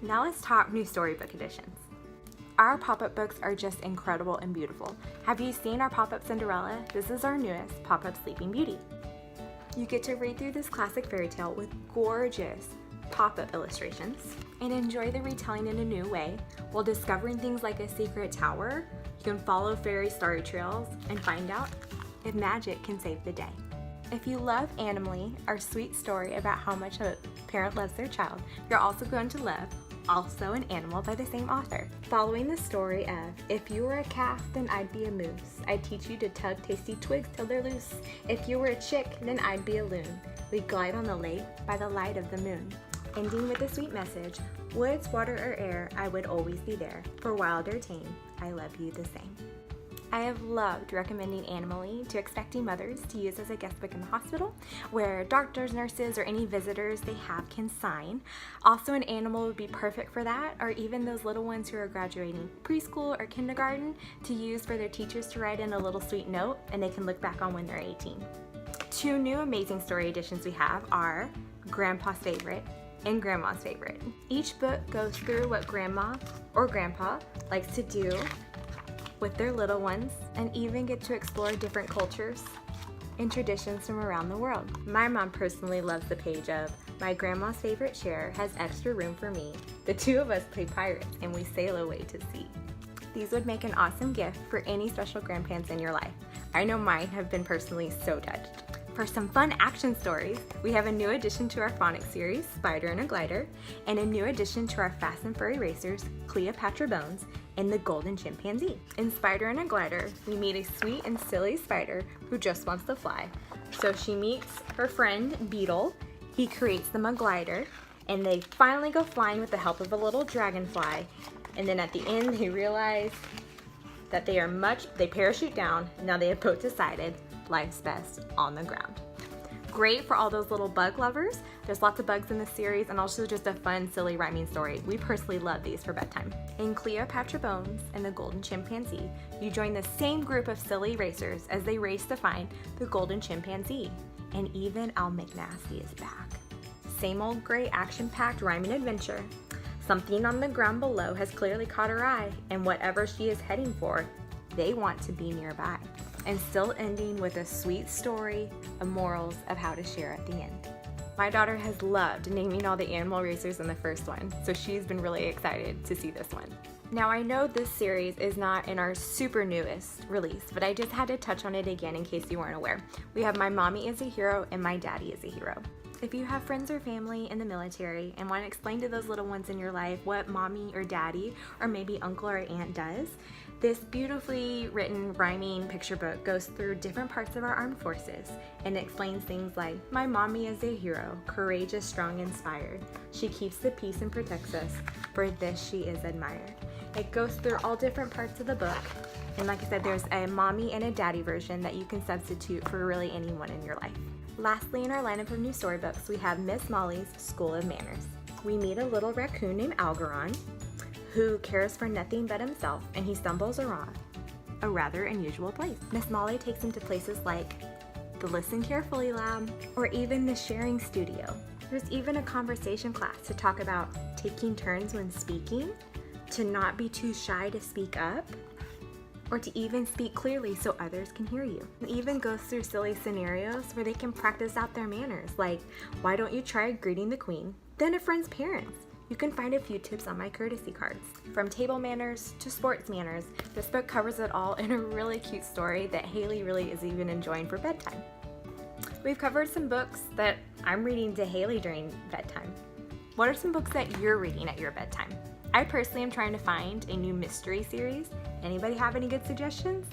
Now let's talk new storybook editions. Our pop-up books are just incredible and beautiful. Have you seen our pop-up Cinderella? This is our newest pop-up Sleeping Beauty. You get to read through this classic fairy tale with gorgeous pop-up illustrations and enjoy the retelling in a new way while discovering things like a secret tower. You can follow fairy story trails and find out if magic can save the day. If you love Animally, our sweet story about how much a parent loves their child, you're also going to love Also an Animal by the same author. Following the story of, if you were a calf, then I'd be a moose. I'd teach you to tug tasty twigs till they're loose. If you were a chick, then I'd be a loon. We'd glide on the lake by the light of the moon. Ending with a sweet message, woods, water, or air, I would always be there. For wild or tame, I love you the same. I have loved recommending Animally to expecting mothers to use as a guest book in the hospital, where doctors, nurses, or any visitors they have can sign. Also, an Animal would be perfect for that, or even those little ones who are graduating preschool or kindergarten to use for their teachers to write in a little sweet note and they can look back on when they're 18. Two new amazing story editions we have are Grandpa's Favorite and Grandma's Favorite. Each book goes through what Grandma or Grandpa likes to do with their little ones and even get to explore different cultures and traditions from around the world. My mom personally loves the page of My Grandma's Favorite Chair has extra room for me. The two of us play pirates and we sail away to sea. These would make an awesome gift for any special grandparents in your life. I know mine have been personally so touched. For some fun action stories, we have a new addition to our phonics series, Spider and a Glider, and a new addition to our Fast and Furry racers, Cleopatra Bones and the Golden Chimpanzee. In Spider and a Glider, we meet a sweet and silly spider who just wants to fly. So she meets her friend Beetle, he creates them a glider, and they finally go flying with the help of a little dragonfly. And then at the end, they realize that they parachute down, and now they have both decided life's best on the ground. Great for all those little bug lovers. There's lots of bugs in this series and also just a fun, silly rhyming story. We personally love these for bedtime. In Cleopatra Bones and the Golden Chimpanzee, you join the same group of silly racers as they race to find the Golden Chimpanzee. And even Al McNasty is back. Same old great action-packed rhyming adventure. Something on the ground below has clearly caught her eye, and whatever she is heading for, they want to be nearby. And still ending with a sweet story of morals of how to share at the end. My daughter has loved naming all the animal racers in the first one, so she's been really excited to see this one. Now I know this series is not in our super newest release, but I just had to touch on it again in case you weren't aware. We have My Mommy is a Hero and My Daddy is a Hero. If you have friends or family in the military and want to explain to those little ones in your life what mommy or daddy or maybe uncle or aunt does, this beautifully written rhyming picture book goes through different parts of our armed forces and explains things like, my mommy is a hero, courageous, strong, inspired. She keeps the peace and protects us. For this she is admired. It goes through all different parts of the book. And like I said, there's a mommy and a daddy version that you can substitute for really anyone in your life. Lastly, in our lineup of new storybooks, we have Miss Molly's School of Manners. We meet a little raccoon named Algernon who cares for nothing but himself, and he stumbles around a rather unusual place. Miss Molly takes him to places like the Listen Carefully Lab or even the Sharing Studio. There's even a conversation class to talk about taking turns when speaking, to not be too shy to speak up, or to even speak clearly so others can hear you. It even goes through silly scenarios where they can practice out their manners, like, why don't you try greeting the queen, then a friend's parents? You can find a few tips on my courtesy cards. From table manners to sports manners, this book covers it all in a really cute story that Haley really is even enjoying for bedtime. We've covered some books that I'm reading to Haley during bedtime. What are some books that you're reading at your bedtime? I personally am trying to find a new mystery series. Anybody have any good suggestions?